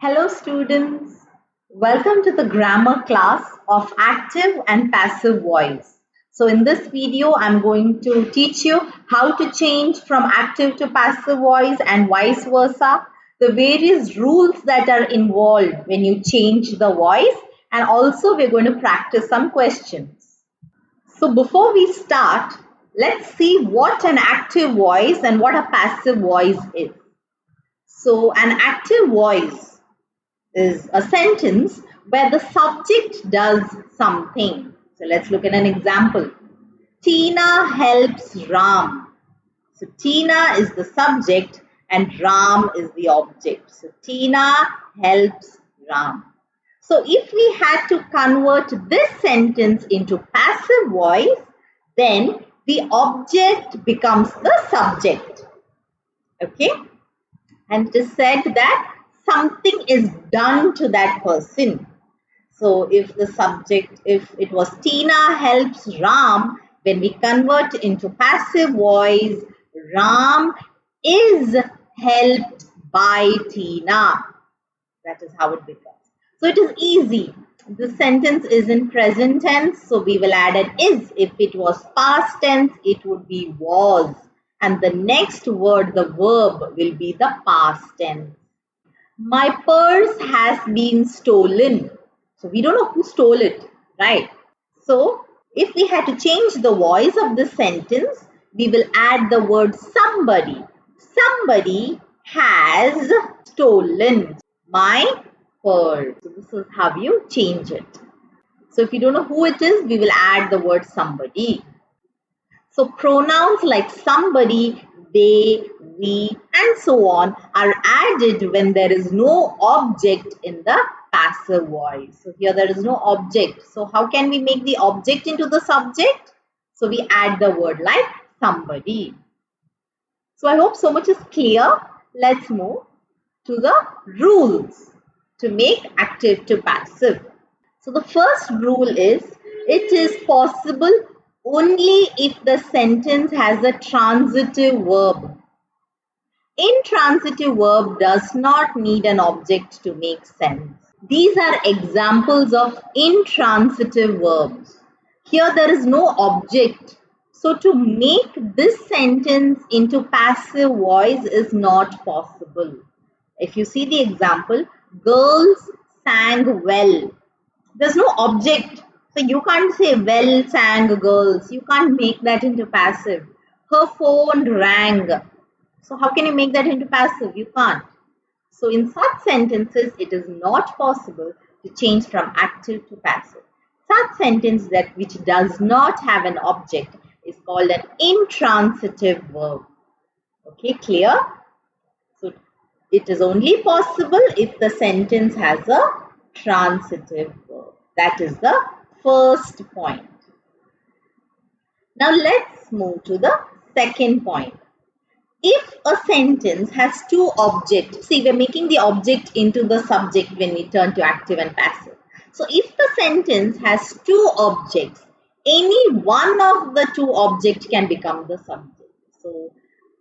Hello students, welcome to the grammar class of active and passive voice. So in this video, I'm going to teach you how to change from active to passive voice and vice versa, the various rules that are involved when you change the voice, and also we're going to practice some questions. So before we start, let's see what an active voice and what a passive voice is. So an active voice is a sentence where the subject does something. So let's look at an example. Tina helps Ram. So Tina is the subject and Ram is the object. So Tina helps Ram. So if we had to convert this sentence into passive voice, then the object becomes the subject. Okay? And it is said that something is done to that person. So if it was Tina helps Ram, when we convert into passive voice, Ram is helped by Tina. That is how it becomes. So it is easy. The sentence is in present tense, so we will add an is. If it was past tense, it would be was. And the next word, the verb, will be the past tense. My purse has been stolen. So we don't know who stole it, right? So if we had to change the voice of the sentence, we will add the word somebody. Somebody has stolen my purse. So this is how you change it. So if you don't know who it is, we will add the word somebody. So pronouns like somebody, they, we, and so on are added when there is no object in the passive voice. So here there is no object. So how can we make the object into the subject? So we add the word like somebody. So I hope so much is clear. Let's move to the rules to make active to passive. So the first rule is it is possible only if the sentence has a transitive verb. Intransitive verb does not need an object to make sense. These are examples of intransitive verbs. Here there is no object. So to make this sentence into passive voice is not possible. If you see the example, girls sang well. There's no object. So you can't say well sang girls. You can't make that into passive. Her phone rang. So how can you make that into passive? You can't. So in such sentences, it is not possible to change from active to passive. Such sentence which does not have an object is called an intransitive verb. Okay, clear? So it is only possible if the sentence has a transitive verb. That is the first point. Now let's move to the second point. If a sentence has two objects, see we're making the object into the subject when we turn to active and passive. So if the sentence has two objects, any one of the two objects can become the subject. So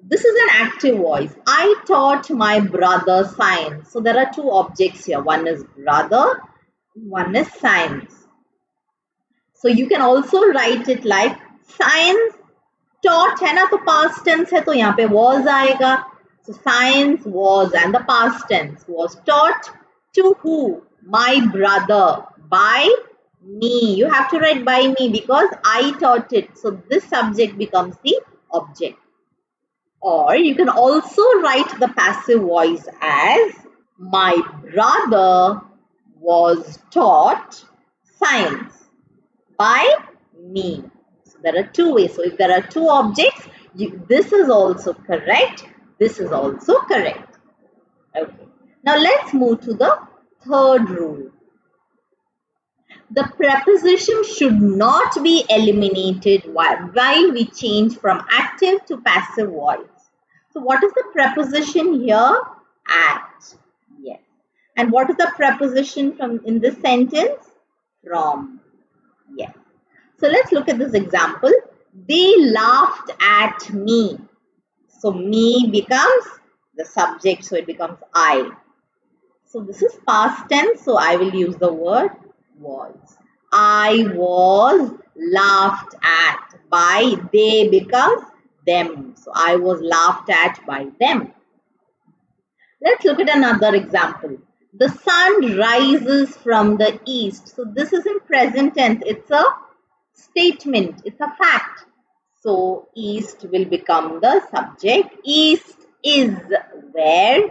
this is an active voice. I taught my brother science. So there are two objects here. One is brother, one is science. So you can also write it like science taught है ना तो past tense है तो यहाँ पे was आएगा. So science was and the past tense was taught to who? My brother. By me. You have to write by me because I taught it. So this subject becomes the object. Or you can also write the passive voice as my brother was taught science by me. So there are two ways. So if there are two objects, this is also correct. This is also correct. Okay. Now let's move to the third rule. The preposition should not be eliminated while we change from active to passive voice. So what is the preposition here? At. Yes. And what is the preposition in this sentence? From. Yes. So let's look at this example. They laughed at me. So me becomes the subject, so it becomes I. So this is past tense, so I will use the word was. I was laughed at by. They becomes them. So I was laughed at by them. Let's look at another example. The sun rises from the east. So this is in present tense. It's a statement. It's a fact. So east will become the subject. East is where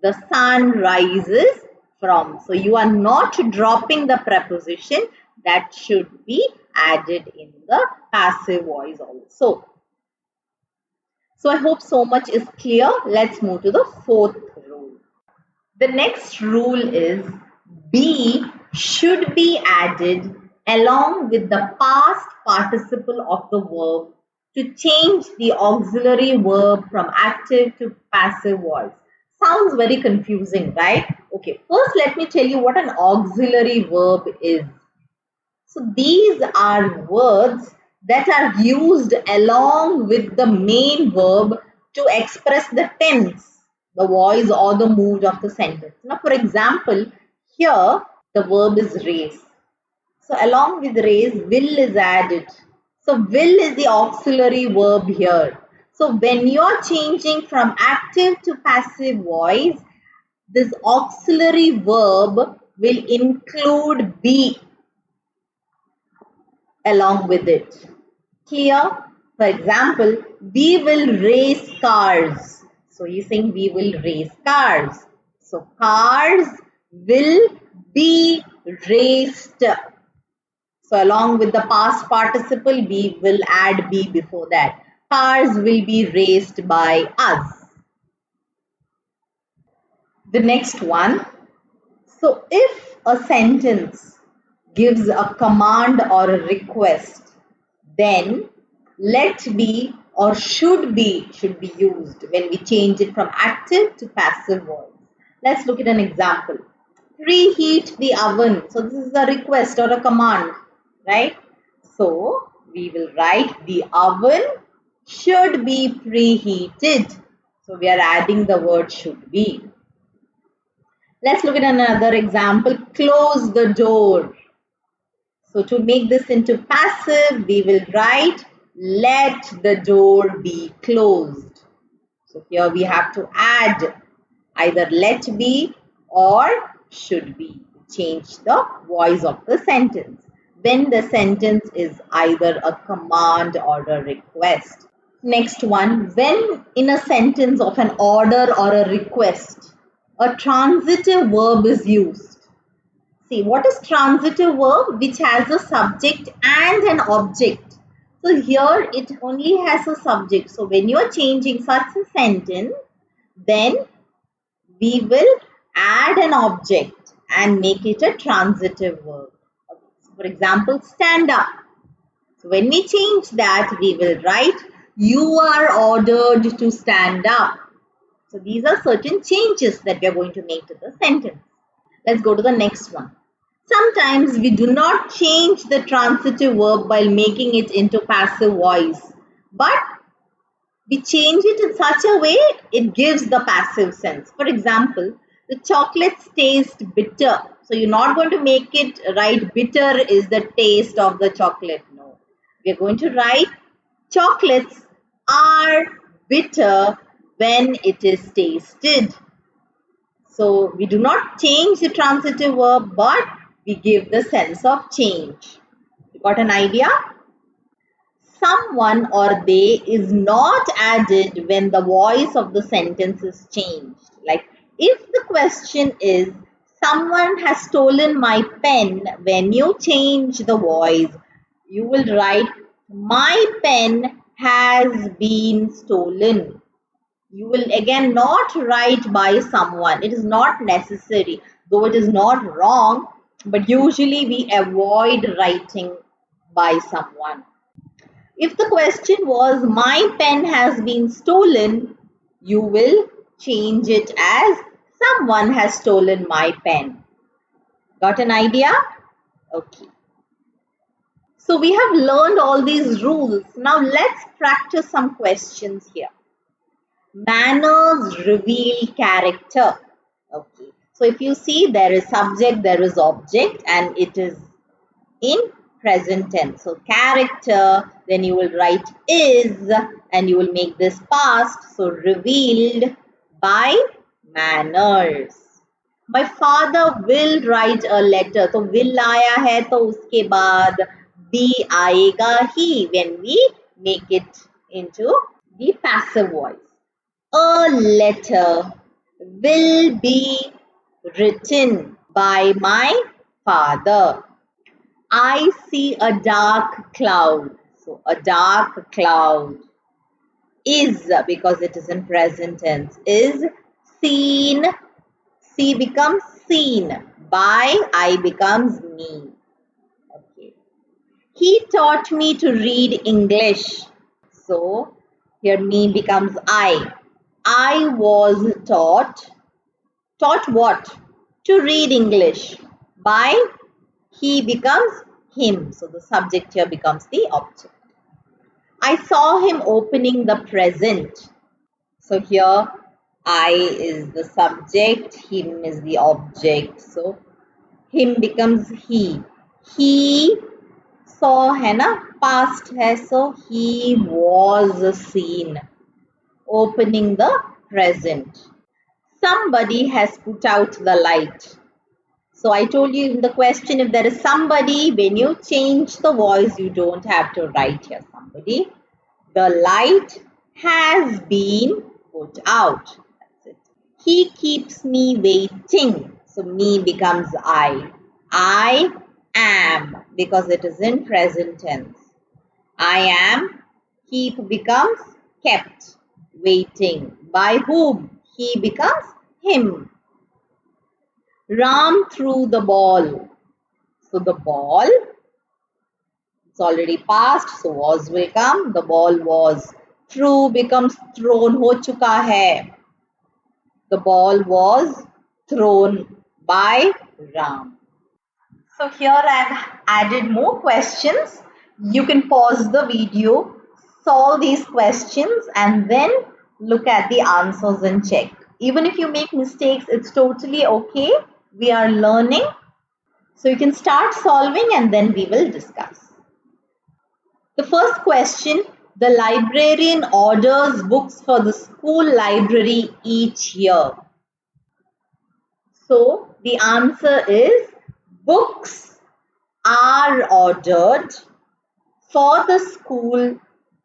the sun rises from. So you are not dropping the preposition. That should be added in the passive voice also. So I hope so much is clear. Let's move to the fourth rule. The next rule is be should be added along with the past participle of the verb to change the auxiliary verb from active to passive voice. Sounds very confusing, right? Okay, first let me tell you what an auxiliary verb is. So these are words that are used along with the main verb to express the tense, the voice or the mood of the sentence. Now, for example, here the verb is raise. So along with raise, will is added. So will is the auxiliary verb here. So when you are changing from active to passive voice, this auxiliary verb will include be along with it. Here, for example, we will race cars. So you're saying we will race cars. So cars will be raced. So along with the past participle, we will add be before that. Cars will be raced by us. The next one. So if a sentence gives a command or a request, then let be or should be used when we change it from active to passive voice. Let's look at an example. Preheat the oven. So this is a request or a command, right? So we will write the oven should be preheated. So we are adding the word should be. Let's look at another example. Close the door. So to make this into passive, we will write let the door be closed. So here we have to add either let be or should be to change the voice of the sentence when the sentence is either a command or a request. Next one, when in a sentence of an order or a request, a transitive verb is used. See, what is transitive verb? Which has a subject and an object. So here it only has a subject. So when you are changing such a sentence, then we will add an object and make it a transitive verb. So for example, stand up. So when we change that, we will write, you are ordered to stand up. So these are certain changes that we are going to make to the sentence. Let's go to the next one. Sometimes we do not change the transitive verb while making it into passive voice, but we change it in such a way it gives the passive sense. For example, the chocolates taste bitter. So you're not going to make it write bitter is the taste of the chocolate. No. We're going to write chocolates are bitter when it is tasted. So we do not change the transitive verb, but we give the sense of change. You got an idea? Someone or they is not added when the voice of the sentence is changed. Like if the question is, someone has stolen my pen, when you change the voice, you will write, my pen has been stolen. You will again not write by someone. It is not necessary, though it is not wrong, but usually we avoid writing by someone. If the question was, my pen has been stolen, you will change it as, someone has stolen my pen. Got an idea? Okay. So we have learned all these rules. Now let's practice some questions here. Manners reveal character. Okay. So if you see, there is subject, there is object, and it is in present tense. So character, then you will write is, and you will make this past. So revealed by manners. My father will write a letter. तो will आया है तो उसके बाद be आएगा ही when we make it into the passive voice. A letter will be written by my father. I see a dark cloud. So a dark cloud is, because it is in present tense, is seen. See becomes seen. By, I becomes me. Okay. He taught me to read English. So here me becomes I. I was taught. Taught what? To read English. By, he becomes him. So the subject here becomes the object. I saw him opening the present. So here I is the subject, him is the object. So him becomes he. He saw है ना, past है, so he was seen opening the present. Somebody has put out the light. So I told you in the question, if there is somebody, when you change the voice, you don't have to write here somebody. The light has been put out. That's it. He keeps me waiting. So me becomes I. I am, because it is in present tense. I am. Keep becomes kept. Waiting. By whom? He becomes him. Ram threw the ball. So the ball, it's already passed, so was will come. The ball was. Threw becomes thrown. हो चुका है. The ball was thrown by Ram. So here I have added more questions. You can pause the video, solve these questions, and then look at the answers and check. Even if you make mistakes, it's totally okay. We are learning. So you can start solving and then we will discuss. The first question, the librarian orders books for the school library each year. So the answer is books are ordered for the school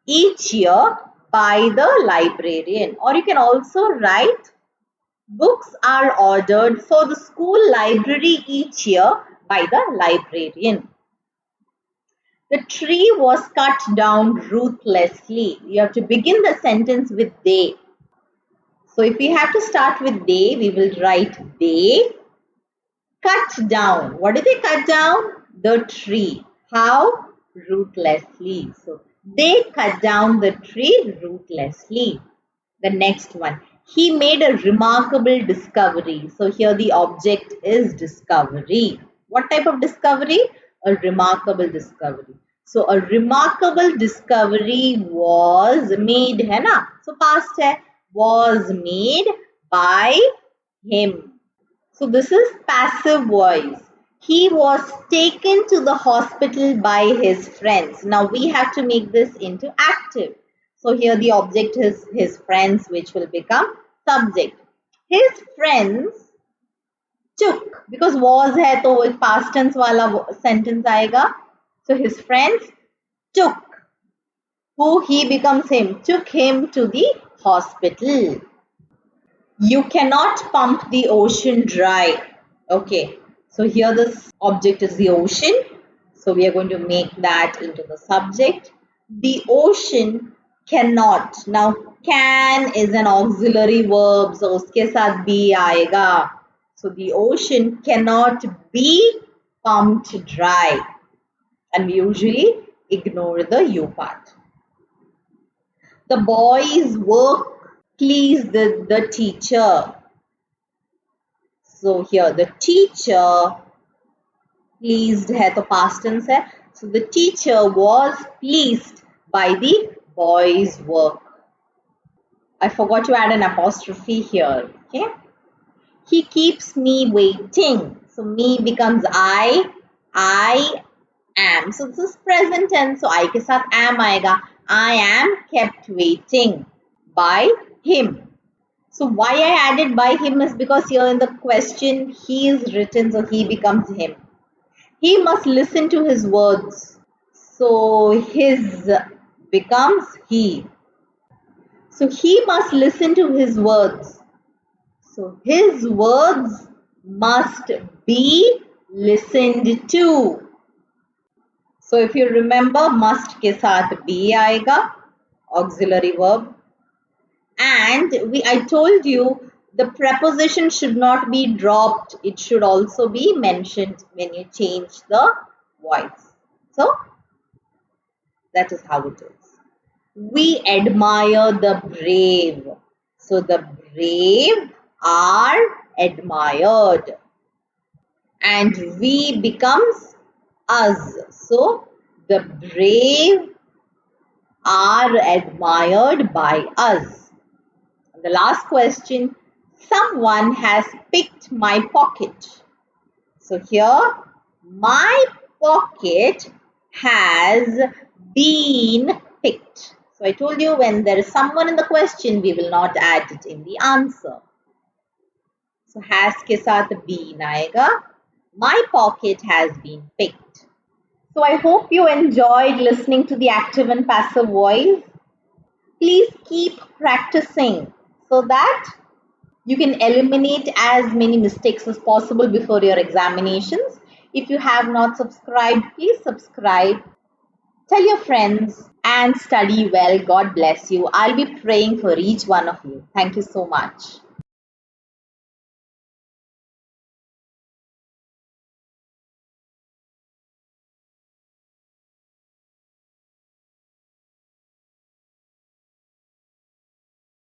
each year by the librarian. Or you can also write books are ordered for the school library each year by the librarian. The tree was cut down ruthlessly. You have to begin the sentence with they. So if we have to start with they, we will write they cut down. What did they cut down? The tree. How? Ruthlessly. So they cut down the tree ruthlessly. The next one. He made a remarkable discovery. So here the object is discovery. What type of discovery? A remarkable discovery. So a remarkable discovery was made, है ना? So past है, was made by him. So this is passive voice. He was taken to the hospital by his friends. Now we have to make this into active. So here the object is his friends, which will become subject. His friends took, because was है तो एक past tense वाला sentence आएगा. So his friends took, who he becomes him, took him to the hospital. You cannot pump the ocean dry. Okay, so here this object is the ocean. So we are going to make that into the subject. The ocean cannot. Now can is an auxiliary verb, so uske saath be aayega. So the ocean cannot be pumped dry. And we usually ignore the you part. The boys' work pleased the teacher. So here the teacher pleased hai to past tense hai. So the teacher was pleased by the boys' work. I forgot to add an apostrophe here. Okay. He keeps me waiting. So me becomes I am. So this is present tense. So I के साथ am आएगा. I am kept waiting by him. So why I added by him is because here in the question he is written, so he becomes him. He must listen to his words. So his becomes he. So he must listen to his words. So his words must be listened to. So if you remember, must के साथ be आएगा, auxiliary verb. And I told you the preposition should not be dropped. It should also be mentioned when you change the voice. So that is how it is. We admire the brave. So the brave are admired. And we becomes us. So the brave are admired by us. And the last question, someone has picked my pocket. So here, my pocket has been picked. So I told you when there is someone in the question, we will not add it in the answer. So has के साथ been आएगा. My pocket has been picked. So I hope you enjoyed listening to the active and passive voice. Please keep practicing so that you can eliminate as many mistakes as possible before your examinations. If you have not subscribed, please subscribe. Tell your friends and study well. God bless you. I'll be praying for each one of you. Thank you so much.